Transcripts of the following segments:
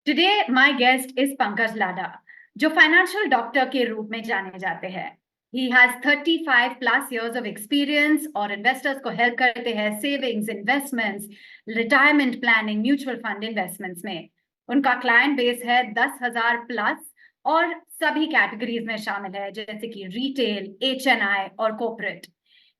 Today, my guest is Pankaj Lada, जो financial doctor के रूप में जाने जाते हैं. He has 35 plus years of experience और इन्वेस्टर्स को हेल्प करते हैं savings, investments, retirement planning, mutual fund investments में. उनका क्लाइंट बेस है 10,000 प्लस और सभी कैटेगरीज में शामिल है, जैसे कि रिटेल, HNI और corporate.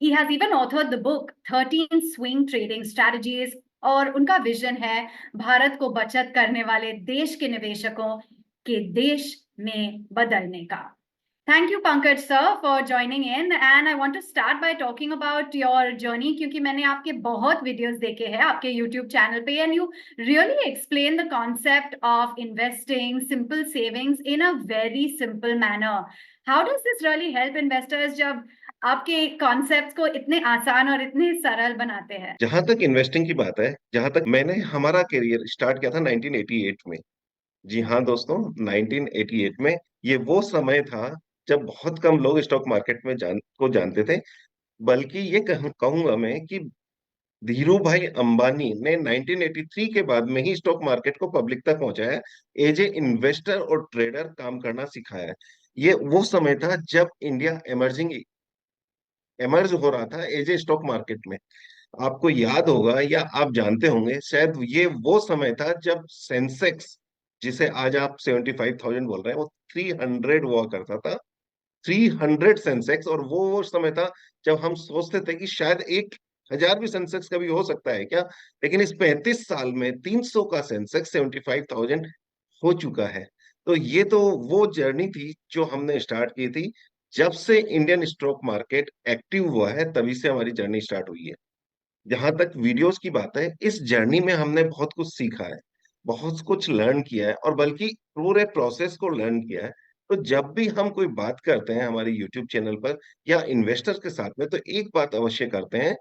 He has even authored the book 13 Swing Trading Strategies और उनका विजन है भारत को बचत करने वाले देश के निवेशकों के देश में बदलने का. Thank you, Pankaj sir, for joining in. And I want to start by talking about your journey क्योंकि मैंने आपके बहुत वीडियोस देखे हैं आपके YouTube चैनल पे, and you really explain the concept of investing, simple savings in a very simple manner. How does this really help investors जब आपके कॉन्सेप्ट्स को इतने आसान और इतने सरल बनाते हैं? जहां तक इन्वेस्टिंग की बात है, जहां तक मैंने हमारा करियर स्टार्ट किया था 1988 में। जी हाँ दोस्तों, 1988 में ये वो समय था जब बहुत कम लोग स्टॉक मार्केट में जानते थे। बल्कि ये कहूंगा मैं कि धीरू भाई अंबानी ने 1983 के बाद में ही स्टॉक मार्केट को पब्लिक तक पहुंचाया, एज ए इन्वेस्टर और ट्रेडर काम करना सिखाया। ये वो समय था जब इंडिया एमर्ज हो रहा था एज ए स्टॉक मार्केट में। आपको याद होगा या आप जानते होंगे शायद, ये वो समय था जब सेंसेक्स, जिसे आज आप 75,000 बोल रहे हैं, वो 300 हुआ करता था। 300 सेंसेक्स। और वो समय था जब हम सोचते थे कि शायद 1,000 भी सेंसेक्स कभी हो सकता है क्या। लेकिन इस 35 साल में 300 का सेंसेक्स 75,000 हो चुका है। तो ये तो वो जर्नी थी जो हमने स्टार्ट की थी। जब से इंडियन स्टॉक मार्केट एक्टिव हुआ है, तभी से हमारी जर्नी स्टार्ट हुई है। जहां तक वीडियोस की बात है, इस जर्नी में हमने बहुत कुछ सीखा है, बहुत कुछ लर्न किया है, और बल्कि पूरे प्रोसेस को लर्न किया है। तो जब भी हम कोई बात करते हैं हमारे यूट्यूब चैनल पर या इन्वेस्टर्स के साथ में, तो एक बात अवश्य करते हैं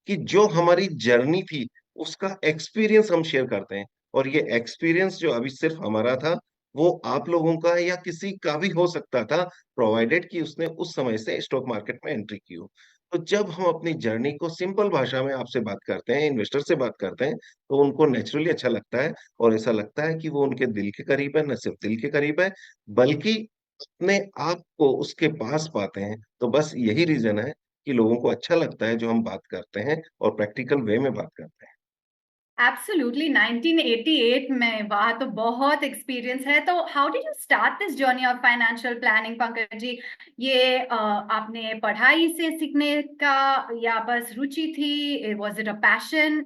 कि जो हमारी जर्नी थी उसका एक्सपीरियंस हम शेयर करते हैं। और ये एक्सपीरियंस जो अभी सिर्फ हमारा था, वो आप लोगों का या किसी का भी हो सकता था, प्रोवाइडेड कि उसने उस समय से स्टॉक मार्केट में एंट्री की हो। तो जब हम अपनी जर्नी को सिंपल भाषा में आपसे बात करते हैं, इन्वेस्टर से बात करते हैं, तो उनको नेचुरली अच्छा लगता है। और ऐसा लगता है कि वो उनके दिल के करीब है, न सिर्फ दिल के करीब है, बल्कि अपने आप को उसके पास पाते हैं। तो बस यही रीजन है कि लोगों को अच्छा लगता है जो हम बात करते हैं और प्रैक्टिकल वे में बात करते हैं। एब्सोल्युटली 1988 में वहां तो बहुत एक्सपीरियंस है. तो how did you start this journey of financial planning, Pankaj ji? ये आपने पढ़ाई से सीखने का या बस रुचि थी? Was it a passion?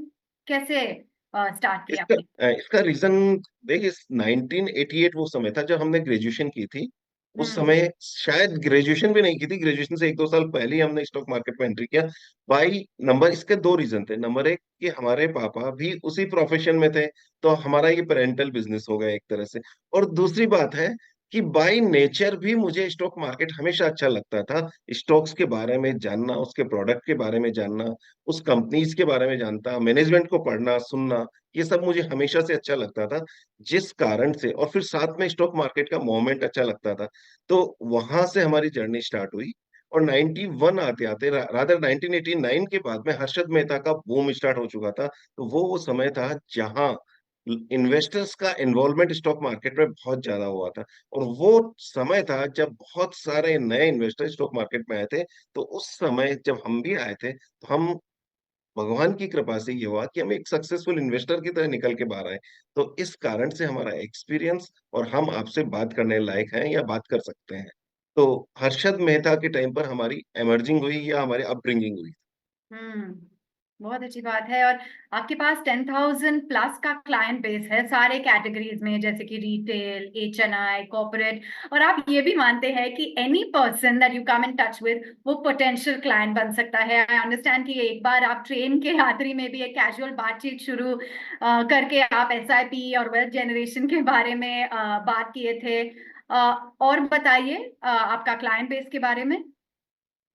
कैसे स्टार्ट किया इसका आपने? इसका रीजन, देखिए, 1988 वो समय था जब हमने ग्रेजुएशन की थी। उस हम्म. समय शायद ग्रेजुएशन भी नहीं की थी, ग्रेजुएशन से 1-2 साल पहले ही हमने स्टॉक मार्केट में एंट्री किया। बाई नंबर इसके दो रीजन थे। नंबर एक कि हमारे पापा भी उसी प्रोफेशन में थे, तो हमारा ये पेरेंटल बिजनेस हो गया एक तरह से। और दूसरी बात है कि बाय नेचर भी मुझे स्टॉक मार्केट हमेशा अच्छा लगता था। स्टॉक्स के बारे में जानना, उसके प्रोडक्ट के बारे में जानना, उस कंपनीज के बारे में जानता, मैनेजमेंट को पढ़ना सुनना, ये सब मुझे हमेशा से अच्छा लगता था। जिस कारण से, और फिर साथ में स्टॉक मार्केट का मोमेंट अच्छा लगता था, तो वहां से हमारी जर्नी स्टार्ट हुई। और 91 आते आते, रादर 1989 के बाद में हर्षद मेहता का बूम स्टार्ट हो चुका था। तो वो समय था जहां इन्वेस्टर्स का इन्वॉल्वमेंट स्टॉक मार्केट में बहुत ज्यादा हुआ था। और वो समय था जब बहुत सारे नए इन्वेस्टर स्टॉक मार्केट में आए थे। तो उस समय जब हम भी आए थे, तो हम, भगवान की कृपा से ये हुआ कि हम एक सक्सेसफुल इन्वेस्टर की तरह निकल के बाहर आए। तो इस कारण से हमारा एक्सपीरियंस और हम आपसे बात करने लायक हैं या बात कर सकते हैं। तो हर्षद मेहता के टाइम पर हमारी एमर्जिंग हुई या हमारी अपब्रिंगिंग हुई। हम्म. बहुत अच्छी बात है. और आपके पास 10,000 प्लस का क्लाइंट बेस है सारे कैटेगरीज में, जैसे कि रिटेल, HNI, कॉर्पोरेट. और आप ये भी मानते हैं कि any person that you come in touch with वो पोटेंशियल क्लाइंट बन सकता है. आई अंडरस्टैंड कि एक बार आप ट्रेन के यात्री में भी एक कैजुअल बातचीत शुरू करके आप SIP और वेल्थ जनरेशन के बारे में बात किए थे. और बताइए आपका क्लाइंट बेस के बारे में.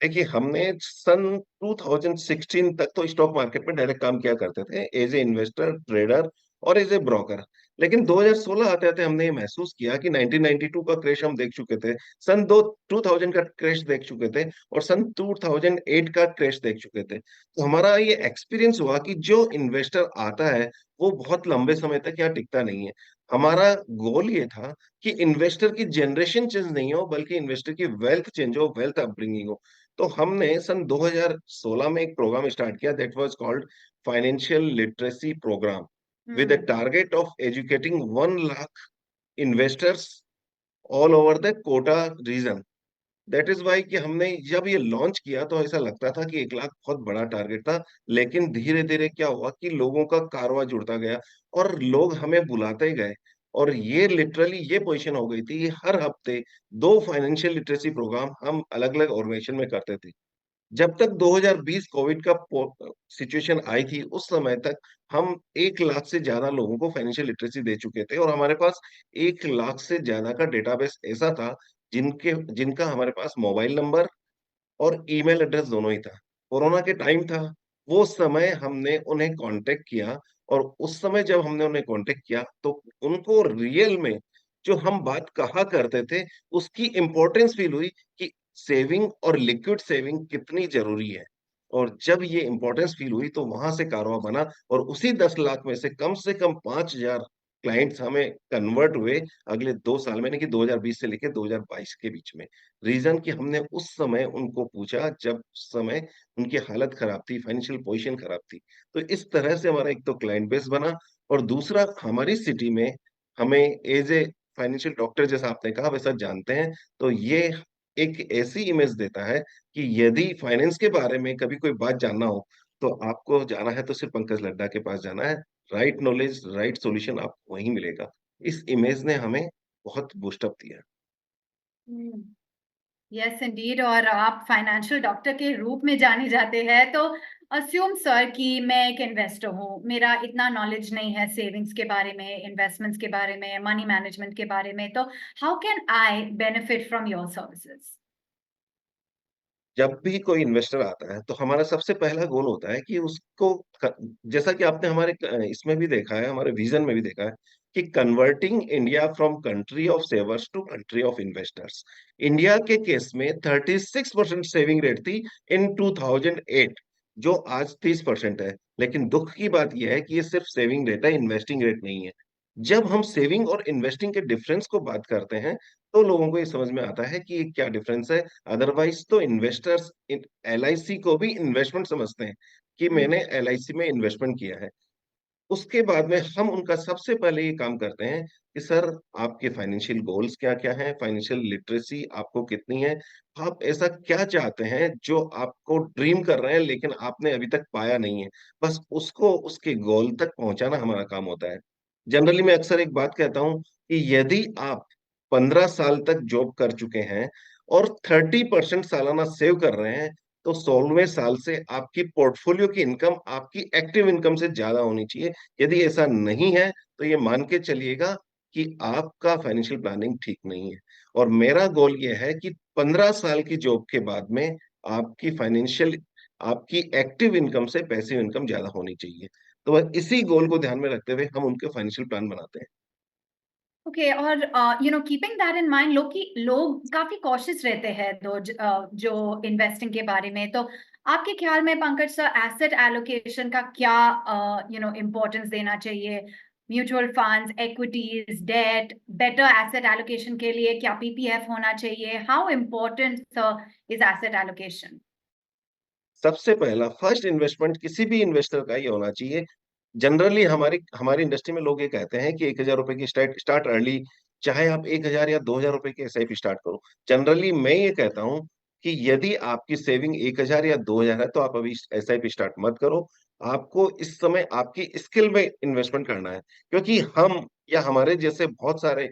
देखिए, हमने सन 2016 तक तो स्टॉक मार्केट में डायरेक्ट काम किया करते थे, एज ए इन्वेस्टर, ट्रेडर और एज ए ब्रोकर। लेकिन 2016 आते-आते हमने ये महसूस किया कि 1992 का क्रैश हम देख चुके थे, सन 2000 का क्रैश देख चुके थे और सन 2008 का क्रैश देख चुके थे। तो हमारा ये एक्सपीरियंस हुआ कि जो इन्वेस्टर आता है, वो बहुत लंबे समय तक यहाँ टिकता नहीं है। हमारा गोल ये था कि इन्वेस्टर की जनरेशन चेंज नहीं हो, बल्कि इन्वेस्टर की वेल्थ चेंज हो, वेल्थ अपब्रिंगिंग हो। तो हमने सन 2016 में एक प्रोग्राम स्टार्ट किया that was called financial literacy program. With a hmm. target of educating 1 lakh investors all over the Kota region. That is why कि हमने जब ये लॉन्च किया तो ऐसा लगता था कि 1 लाख बहुत बड़ा टारगेट था, लेकिन धीरे धीरे क्या हुआ कि लोगों का कारवां जुड़ता गया और लोग हमें बुलाते गए और ये लिटरली ये पोजीशन हो गई थी कि हर हफ्ते 2 फाइनेंशियल लिटरेसी प्रोग्राम हम अलग अलग ऑर्गेनाइजेशन में करते थे। जब तक 2020 कोविड का सिचुएशन आई थी, उस समय तक हम 1 लाख से ज़्यादा लोगों को फाइनेंशियल लिटरेसी दे चुके थे और हमारे पास 1 लाख से ज़्यादा का डेटाबेस ऐसा था, जिनका हमारे पास मोबाइल नंबर और ईमेल एड्रेस दोनों ही था। कोरोना के टाइम था, वो समय हमने उन्हें कॉन्टैक्ट किया और उस समय जब हमने उन्हें कॉन्टैक्ट किया, तो उनको रियल में जो हम बात कहा करते थे, उसकी इम्पोर्टेंस फ़ील हुई कि सेविंग और लिक्विड सेविंग कितनी ज़रूरी है। और जब ये इम्पोर्टेंस फ़ील हुई, तो वहाँ से कारवां बना और उसी 10 लाख में से कम 5,000 क्लाइंट्स हमें कन्वर्ट हुए अगले 2 साल में, यानी कि 2020 से लेके 2022 के बीच में। रीज़न कि हमने उस समय उनको पूछा जब समय उनकी हालत खराब थी, फाइनेंशियल पोज़ीशन खराब थी। तो इस तरह से हमारा एक तो क्लाइंट बेस बना और दूसरा हमारी सिटी में हमें ऐज़ ए फाइनेंशियल डॉक्टर जैसा आपने कहा वैसा जानते हैं, तो ये एक ऐसी इमेज देता है कि यदि फाइनेंस के बारे में कभी कोई बात जानना हो, तो आपको जाना है तो सिर्फ़ पंकज लड्डा के पास जाना है। राइट नॉलेज, राइट सॉल्यूशन आपको वहीं मिलेगा। इस इमेज ने हमें बहुत बूस्ट अप दिया। हम्म। यस इंडीड, और आप फाइनेंशियल डॉक्टर के रूप में जाने जाते हैं, तो अस्यूम सर कि मैं एक इन्वेस्टर हूँ, मेरा इतना नॉलेज नहीं है सेविंग्स के बारे में, इन्वेस्टमेंट्स के बारे में, मनी मैनेजमेंट के बारे में, तो how can I benefit from your services? जब भी कोई इन्वेस्टर आता है, तो हमारा सबसे पहला गोल होता है कि उसको क जैसा कि आपने हमारे इसमें भी देखा है, हमारे विज़न में भी देखा है कि converting India from country of savers to country of investors. India के केस में 36% सेविंग रेट थी इन 2008, जो आज 30% है। लेकिन दुःख की बात ये है कि ये सिर्फ सेविंग रेट है, इन्वेस्टिंग रेट नहीं है। जब हम सेविंग और इन्वेस्टिंग के डिफरेंस को बात करते हैं, तो लोगों को ये समझ में आता है कि ये क्या डिफरेंस है। अदरवाइज तो इन्वेस्टर्स एलआईसी को भी इन्वेस्टमेंट समझते हैं कि मैंने एलआईसी में इन्वेस्टमेंट किया है। उसके बाद में हम उनका सबसे पहले ये काम करते हैं कि सर आपके फाइनेंशियल गोल्स क्या-क्या हैं? फाइनेंशियल लिटरेसी आपको कितनी है? आप ऐसा क्या चाहते हैं जो आपको ड्रीम कर रहे हैं लेकिन आपने अभी तक पाया नहीं है? बस उसको उसके गोल तक पहुँचाना हमारा काम होता है। जनरली मैं अक्सर एक बात कहता हूँ कि यदि आप 15 साल तक जॉब कर चुके हैं और 30% सालाना सेव कर रहे हैं, तो 16वें साल से आपकी पोर्टफोलियो की इनकम आपकी एक्टिव इनकम से ज़्यादा होनी चाहिए। यदि ऐसा नहीं है, तो ये मान के चलिएगा कि आपका फाइनेंशियल प्लानिंग ठीक नहीं है। और मेरा गोल ये है कि 15 साल की जॉब के बाद में आपकी एक्टिव इनकम से पैसिव इनकम ज़्यादा होनी चाहिए। तो बस इसी गोल को ध्यान में रखते हुए हम उनके फाइनेंशियल प्लान बनाते हैं। ओके, और कीपिंग दैट इन माइंड, लोग काफी कॉशियस रहते हैं जो इन्वेस्टिंग के बारे में, तो आपके ख्याल में पंकज सर एसेट एलोकेशन का क्या इम्पोर्टेंस देना चाहिए? Mutual funds, equities, debt, better asset allocation के लिए क्या पीपीएफ होना चाहिए? How important is asset allocation? सबसे पहला फर्स्ट इन्वेस्टमेंट किसी भी इन्वेस्टर का ये होना चाहिए। जनरली हमारी हमारी इंडस्ट्री में लोग ये कहते हैं कि ₹1000 की स्टार्ट स्टार्ट अर्ली, चाहे आप 1000 या ₹2000 की एसआईपी स्टार्ट करो। जनरली मैं ये कहता हूँ कि यदि आपकी सेविंग 1000 या 2000 है, तो आप अभी एसआईपी स्टार्ट मत करो। आपको इस समय आपकी स्किल में इन्वेस्टमेंट करना है, क्योंकि हम या हमारे जैसे बहुत सारे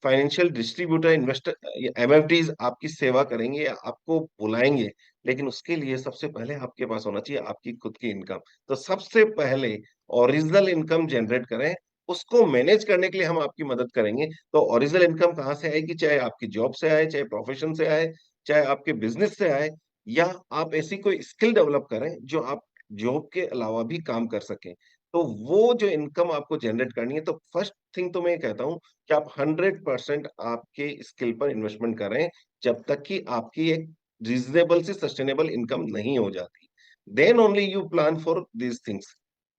फाइनेंशियल डिस्ट्रीब्यूटर, इन्वेस्टर, एमएफडीज़ आपकी सेवा करेंगे या आपको बुलाएँगे, लेकिन उसके लिए सबसे पहले आपके पास होना चाहिए आपकी खुद की इनकम। तो सबसे पहले ओरिजिनल इनकम जनरेट करें, उसको मैनेज करने के लिए हम आपकी मदद करेंगे। तो ओरिजिनल इनकम कहाँ से आएगी? चाहे आपकी जॉब से आए, चाहे प्रोफ़ेशन से आए, चाहे आपके बिज़नेस से आए, या आप ऐसी कोई स्किल डेवलप करें जो आप जॉब के अलावा भी काम कर सकें। तो वो जो इनकम आपको जनरेट करनी है, तो फर्स्ट थिंग तो मैं ये कहता हूँ कि आप 100% आपके स्किल पर इन्वेस्टमेंट करें, जब तक कि आपकी एक रीज़नेबल से सस्टेनेबल इनकम नहीं हो जाती। Then only you plan for these things.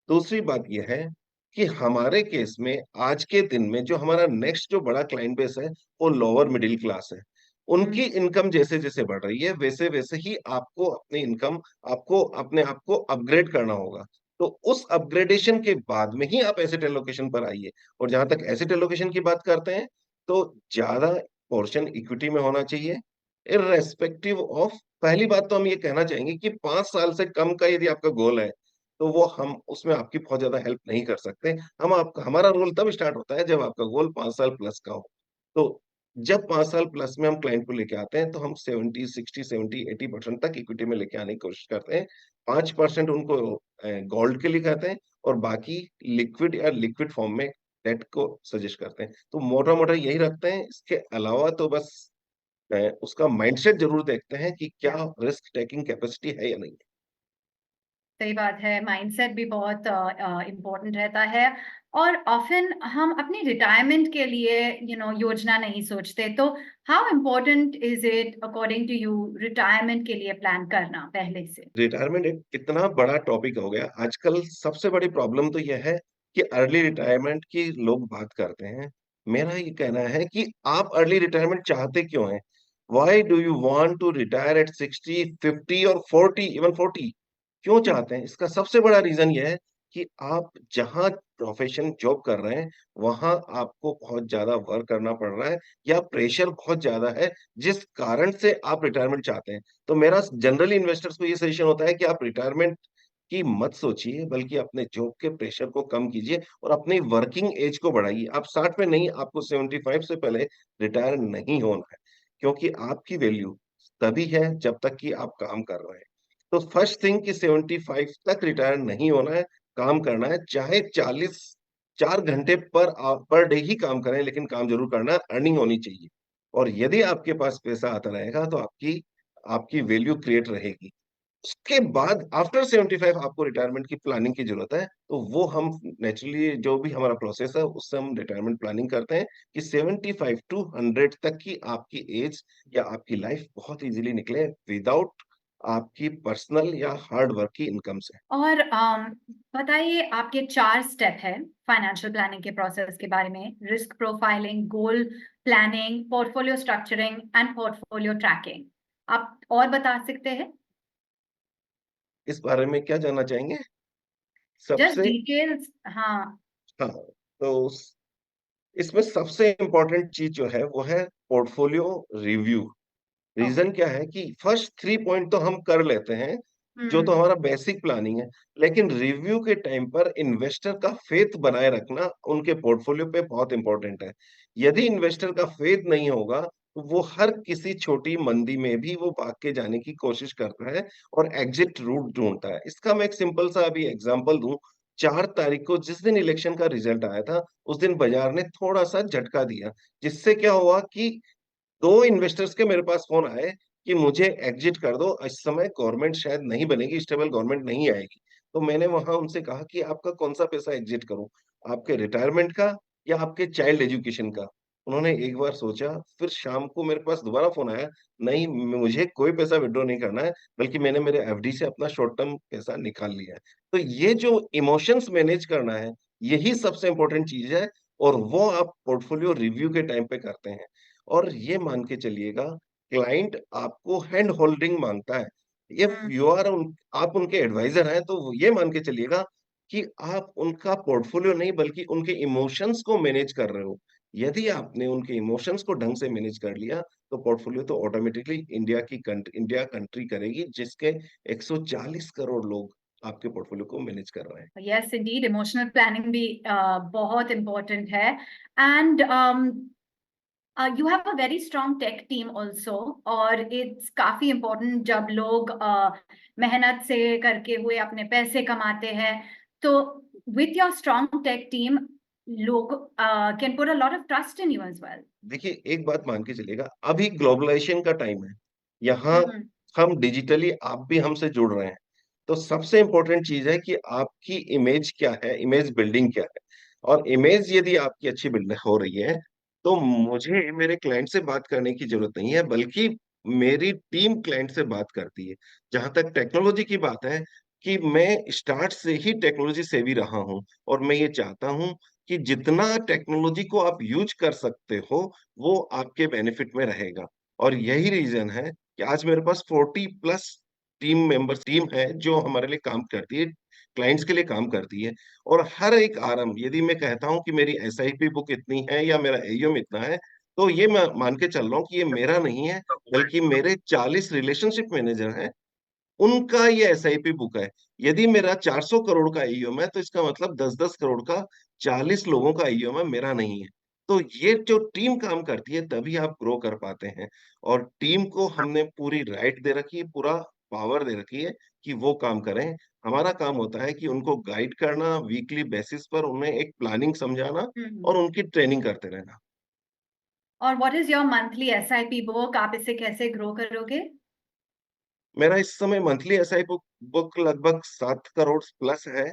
दूसरी बात ये है कि हमारे केस में आज के दिन में जो हमारा नेक्स्ट जो बड़ा क्लाइंट बेस है, वो लोअर मिडिल क्लास है। उनकी इनकम जैसे-जैसे बढ़ रही है, वैसे-वैसे ही आपको अपनी इनकम आपको अपने आप को अपग्रेड करना होगा। तो उस अपग्रेडेशन के बाद में ही आप एसेट एलोकेशन पर आइए। और जहाँ तक एसेट एलोकेशन की बात करते हैं, तो ज़्यादा पोर्शन इक्विटी में होना चाहिए, इर्रेस्पेक्टिव ऑफ। पहली बात तो हम ये कहना चाहेंगे कि 5 साल से कम का यदि आपका गोल है, तो वो हम उसमें आपकी बहुत ज़्यादा हेल्प नहीं कर सकते। हम आपका हमारा रोल तब स्टार्ट होता है जब आपका गोल 5 साल प्लस का हो। तो जब 5 साल प्लस में हम क्लाइंट को लेके आते हैं, तो हम 70, 60, 70, 80% तक इक्विटी में लेके आने की कोशिश करते हैं। 5% उनको गोल्ड के लिए कहते हैं और बाकी लिक्विड या लिक्विड फॉर्म में डेट को सजेस्ट करते हैं। तो मोटा-मोटा यही रखते हैं। इसके अलावा तो बस उसका माइंडसेट ज़रूर देखते हैं कि क्या या रिस्क टेकिंग कैपेसिटी है या नहीं है। सही बात है, माइंडसेट भी बहुत इम्पोर्टेंट रहता है। और ऑफ़न हम अपनी रिटायरमेंट के लिए योजना नहीं सोचते, तो how important is it according to you retirement के लिए प्लान करना पहले से? रिटायरमेंट एक इतना बड़ा टॉपिक हो गया। आजकल सबसे बड़ी प्रॉब्लम तो ये है कि अर्ली रिटायरमेंट की लोग बात करते हैं। मेरा ये कहना है कि आप अर्ली रिटायरमेंट चाहते क्यों हैं? Why do you want to retire at 60, 50 और 40, इवन 40? क्यों चाहते हैं? इसका सबसे बड़ा रीज़न ये है कि आप जहाँ प्रोफ़ेशन जॉब कर रहे हैं, वहाँ आपको बहुत ज़्यादा वर्क करना पड़ रहा है या प्रेशर बहुत ज़्यादा है, जिस कारण से आप रिटायरमेंट चाहते हैं। तो मेरा जनरली इन्वेस्टर्स को ये सजेशन होता है कि आप रिटायरमेंट की मत सोचिए, बल्कि अपने जॉब के प्रेशर को कम कीजिए और अपनी वर्किंग एज को बढ़ाइए। आप 60 में नहीं, आपको 75 से पहले रिटायर नहीं होना है, क्योंकि आपकी वैल्यू तभी है जब तक कि आप काम कर रहे हैं। तो फर्स्ट थिंग कि 75 तक रिटायर नहीं होना है, काम करना है, चाहे 4 घंटे पर डे ही काम करें, लेकिन काम ज़रूर करना है, अर्निंग होनी चाहिए। और यदि आपके पास पैसा आता रहेगा, तो आपकी आपकी वैल्यू क्रिएट रहेगी। उसके बाद आफ्टर 75 आपको रिटायरमेंट की प्लानिंग की ज़रूरत है, तो वो हम नेचुरली जो भी हमारा प्रोसेस है, उससे हम रिटायरमेंट प्लानिंग करते हैं कि 75 टू 100 तक की आपकी एज या आपकी लाइफ बहुत ईज़िली निकले विदाउट आपकी पर्सनल या हार्ड वर्क की इनकम से। और बताइए, आपके 4 स्टेप हैं फाइनेंशियल प्लानिंग के प्रोसेस के बारे में: risk profiling, goal planning, portfolio structuring and portfolio tracking. आप और बता सकते हैं? इस बारे में क्या जानना चाहेंगे? जस्ट सबसे डिटेल्स। हाँ। हाँ, तो इसमें सबसे इम्पोर्टेंट चीज़ जो है, वो है पोर्टफोलियो रिव्यू। ओके। रीज़न क्या है कि फर्स्ट 3 पॉइंट तो हम कर लेते हैं, जो तो हुँ। हमारा बेसिक प्लानिंग है। लेकिन रिव्यू के टाइम पर इन्वेस्टर का फेथ बनाए रखना उनके पोर्टफोलियो पे बहुत इम्पोर्टेंट है। यदि इन्वेस्टर का फेथ नहीं होगा, तो वो हर किसी छोटी मंदी में भी वो भाग के जाने की कोशिश करता है और एग्ज़िट रूट ढूँढता है। इसका मैं एक सिंपल सा अभी एग्ज़ाम्पल दूँ। 4 तारीख को जिस दिन इलेक्शन का रिज़ल्ट आया था, उस दिन बाज़ार ने थोड़ा-सा झटका दिया, जिससे क्या हुआ कि 2 इन्वेस्टर्स के मेरे पास फ़ोन आए कि मुझे एग्ज़िट कर दो, इस समय गवर्नमेंट शायद नहीं बनेगी, स्टेबल गवर्नमेंट नहीं आएगी। तो मैंने वहाँ उनसे कहा कि आपका कौन-सा पैसा एग्ज़िट करूँ? आपके रिटायरमेंट का या आपके चाइल्ड एजुकेशन का? उन्होंने एक बार सोचा, फिर शाम को मेरे पास दोबारा फ़ोन आया, नहीं मुझे कोई पैसा विथड्रॉ नहीं करना है, बल्कि मैंने मेरे एफडी से अपना शॉर्ट टर्म पैसा निकाल लिया है। तो ये जो इमोशंस मैनेज करना है, यही सबसे इम्पोर्टेंट चीज़ है और वो आप पोर्टफोलियो रिव्यू के टाइम पे करते हैं। और ये मान के चलिएगा, क्लाइंट आपको हैंड होल्डिंग माँगता है। If hmm. यू आर उन आप उनके एडवाइज़र हैं, तो वो ये मान के चलिएगा कि आप उनका पोर्टफोलियो नहीं बल्कि उनके इमोशंस को मैनेज कर रहे हो। यदि आपने उनके इमोशंस को ढंग से मैनेज कर लिया, तो पोर्टफोलियो तो ऑटोमैटिकली इंडिया कंट्री करेगी, जिसके 140 करोड़ लोग आपके पोर्टफोलियो को मैनेज कर रहे हैं। यस इंडीड, इमोशनल प्लानिंग भी बहुत इम्पोर्टेंट है। And you have a very strong tech team also, और इट्स काफी इम्पोर्टेंट जब लोग मेहनत से करके हुए अपने पैसे कमाते हैं। तो with your strong tech team, लोग can put a lot of trust in you as well. देखिए, एक बात मान के चलिएगा, अभी ग्लोबलाइज़ेशन का टाइम है। यहाँ हम्म। हम डिजिटली आप भी हमसे जुड़ रहे हैं। तो सबसे इंपॉर्टेंट चीज है कि आपकी इमेज क्या है, इमेज बिल्डिंग क्या है। और इमेज यदि आपकी अच्छी बिल्ड हो रही है, तो मुझे मेरे क्लाइंट से बात करने की जरूरत नहीं है, बल्कि मेरी टीम क्लाइंट से बात करती है। जहां तक टेक्नोलॉजी की बात है, कि मैं स्टार्ट से ही टेक्नोलॉजी सेवी रहा हूं, और मैं ये चाहता हूं कि जितना टेक्नोलॉजी को आप यूज कर सकते हो, वो आपके बेनिफिट में रहेगा। और यही रीजन है कि आज मेरे पास 40+ टीम है जो हमारे लिए काम करती है, क्लाइंट्स के लिए काम करती है। और हर एक आरएम, यदि मैं कहता हूं कि मेरी एसआईपी बुक इतनी है या मेरा एयूएम इतना है, तो ये मैं मान के चल रहा हूँ कि ये मेरा नहीं है, बल्कि मेरे 40 रिलेशनशिप मैनेजर हैं, उनका ये एसआईपी बुक है। यदि मेरा 400 करोड़ का ईओएम है, तो इसका मतलब 10-10 करोड़ का 40 लोगों का ईओएम है, मेरा नहीं है। तो ये जो टीम काम करती है, तभी आप ग्रो कर पाते हैं। और टीम को हमने पूरी राइट दे रखी है, पूरा पावर दे रखी है कि वो काम करें। हमारा काम होता है कि उनको गाइड करना, वीकली बेसिस पर उन्हें एक प्लानिंग समझाना हम्म। और उनकी ट्रेनिंग करते रहना। और what is your monthly SIP book? आप इसे कैसे ग्रो करोगे? मेरा इस समय मंथली एसआई बुक बुक लगभग 7 करोड़ प्लस है।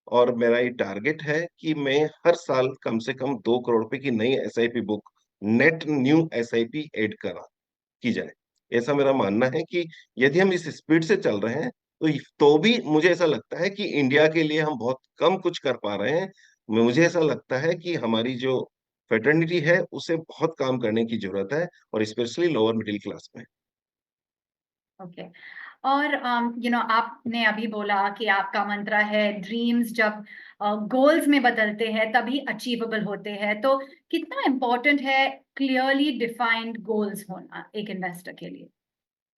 और मेरा ये टारगेट है कि मैं हर साल कम से कम 2 करोड़ रुपए की नई SIP book, net new SIP add करा की जाए। ऐसा मेरा मानना है कि यदि हम इस स्पीड से चल रहे हैं, तो भी मुझे ऐसा लगता है कि इंडिया के लिए हम बहुत कम कुछ कर पा रहे हैं। मुझे ऐसा लगता है कि हमारी जो फेटर्निटी है, उसे बहुत काम करने की जरूरत है, और स्पेशली लोअर मिडिल क्लास में। ओके। और आपने अभी बोला कि आपका मंत्र है ड्रीम्स जब गोल्स में बदलते हैं तभी अचीवेबल होते हैं। तो कितना इम्पोर्टेंट है क्लियरली डिफाइंड गोल्स होना एक इन्वेस्टर के लिए?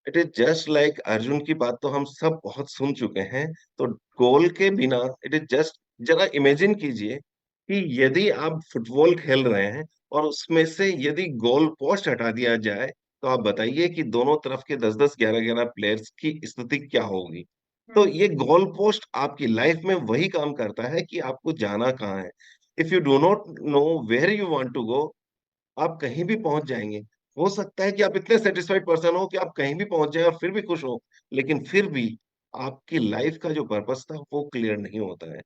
It is just like Arjun की बात तो हम सब बहुत सुन चुके हैं। तो गोल के बिना, इट इज जस्ट, जरा इमेजिन कीजिए कि यदि आप फुटबॉल खेल रहे हैं, और उसमें से यदि गोल पोस्ट हटा दिया जाए, तो आप बताइए कि दोनों तरफ के 10-10, 11-11 प्लेयर्स की स्थिति क्या होगी। तो हम्म। ये गोल पोस्ट आपकी लाइफ में वही काम करता है कि आपको जाना कहाँ है। If you do not know where you want to go, आप कहीं भी पहुंच जाएंगे। हो सकता है कि आप इतने सेटिस्फाइड पर्सन हो कि आप कहीं भी पहुंच जाए और फिर भी खुश हो, लेकिन फिर भी आपकी लाइफ का जो पर्पस था, वो क्लियर नहीं होता है।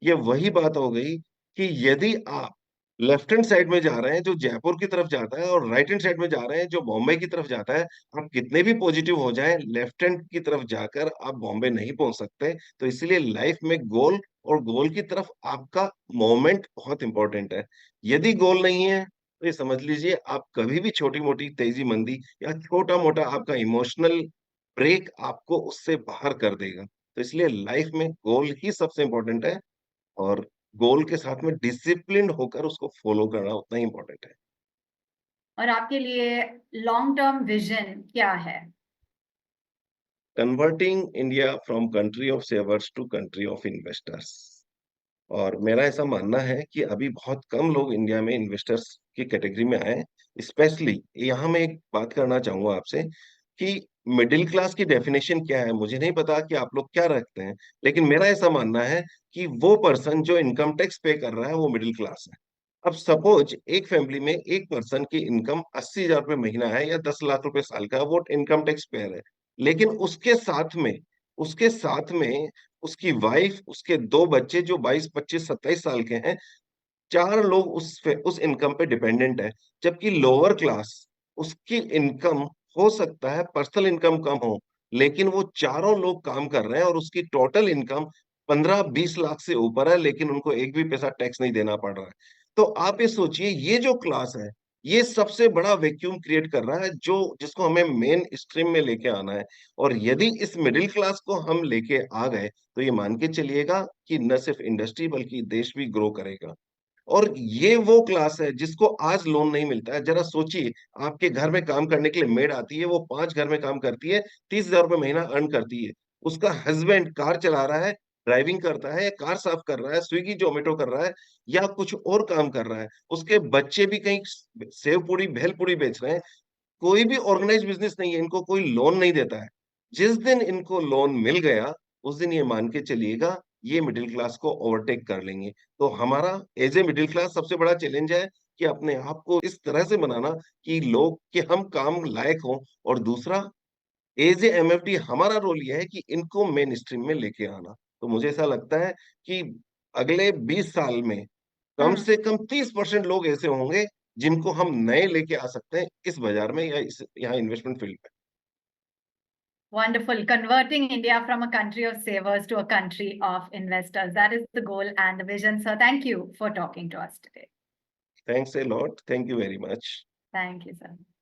ये वही बात हो गई कि यदि आप लेफ्ट हैंड साइड में जा रहे हैं जो जयपुर की तरफ जाता है, और राइट हैंड साइड में जा रहे हैं जो बॉम्बे की तरफ जाता है, आप कितने भी पॉजिटिव हो जाएं, लेफ्ट हैंड की तरफ जाकर आप बॉम्बे नहीं पहुंच सकते। तो इसलिए लाइफ में गोल, और गोल की तरफ आपका मोमेंट बहुत इंपॉर्टेंट है। यदि गोल नहीं है, तो ये समझ लीजिए आप कभी भी छोटी मोटी तेजी मंदी या छोटा मोटा आपका इमोशनल ब्रेक आपको उससे बाहर कर देगा। तो इसलिए लाइफ में गोल ही सबसे इंपॉर्टेंट है, और गोल के साथ में डिसिप्लिन्ड होकर उसको फॉलो करना उतना ही इम्पोर्टेंट है। और आपके लिए लॉन्ग टर्म विजन क्या है? Converting India from country of savers to country of investors. और मेरा ऐसा मानना है कि अभी बहुत कम लोग इंडिया में इन्वेस्टर्स की कैटेगरी में आए। स्पेशली यहाँ मैं एक बात करना चाहूंगा आपसे कि मिडिल क्लास की डेफिनेशन क्या है, मुझे नहीं पता कि आप लोग क्या रखते हैं, लेकिन मेरा ऐसा मानना है कि वो पर्सन जो इनकम टैक्स पे कर रहा है, वो मिडिल क्लास है। अब सपोज एक फैमिली में एक पर्सन की इनकम 80,000 रुपये महीना है या 10 लाख रुपए साल का, वो इनकम टैक्स पेयर है। लेकिन उसके साथ में उसकी वाइफ, उसके 2 बच्चे जो 22, 25, 27 साल के हैं, 4 लोग उस इनकम पे डिपेंडेंट है। जबकि लोअर क्लास, उसकी इनकम हो सकता है पर्सनल इनकम कम हो, लेकिन वो चारों लोग काम कर रहे हैं, और उसकी टोटल इनकम 15-20 लाख से ऊपर है, लेकिन उनको एक भी पैसा टैक्स नहीं देना पड़ रहा है। तो आप ये सोचिए, ये जो क्लास है, ये सबसे बड़ा वैक्यूम क्रिएट कर रहा है, जो जिसको हमें मेन स्ट्रीम में लेके आना है। और यदि इस मिडिल क्लास को हम लेके आ गए, तो ये मान के चलिएगा कि न सिर्फ इंडस्ट्री बल्कि देश भी ग्रो करेगा। और ये वो क्लास है जिसको आज लोन नहीं मिलता है। जरा सोचिए, आपके घर में काम करने के लिए मेड आती है, वो 5 घर में काम करती है, 30,000 रुपये महीना अर्न करती है। उसका हस्बैंड कार चला रहा है, ड्राइविंग करता है, या कार साफ कर रहा है, स्विगी जोमेटो कर रहा है, या कुछ और काम कर रहा है। उसके बच्चे भी कहीं सेव पूरी भेलपूरी बेच रहे हैं। कोई भी ऑर्गेनाइज बिजनेस नहीं है, इनको कोई लोन नहीं देता है। जिस दिन इनको लोन मिल गया, उस दिन ये मान के चलिएगा, ये मिडिल क्लास को ओवरटेक कर लेंगे। तो हमारा एज ए मिडिल क्लास सबसे बड़ा चैलेंज है कि अपने आप को इस तरह से बनाना कि लोग, कि हम काम लायक हों। और दूसरा, एज ए एमएफडी हमारा रोल ये है कि इनको मेन स्ट्रीम में लेके आना। तो मुझे ऐसा लगता है कि अगले 20 साल में कम Hmm. से कम 30% लोग ऐसे होंगे जिनको हम नए लेके आ सकते हैं इस बाजार में या इस यहाँ इन्वेस्टमेंट फील्ड में। Wonderful. Converting India from a country of savers to a country of investors. That is the goal and the vision. So thank you for talking to us today. Thanks a lot, thank you very much. Thank you, sir.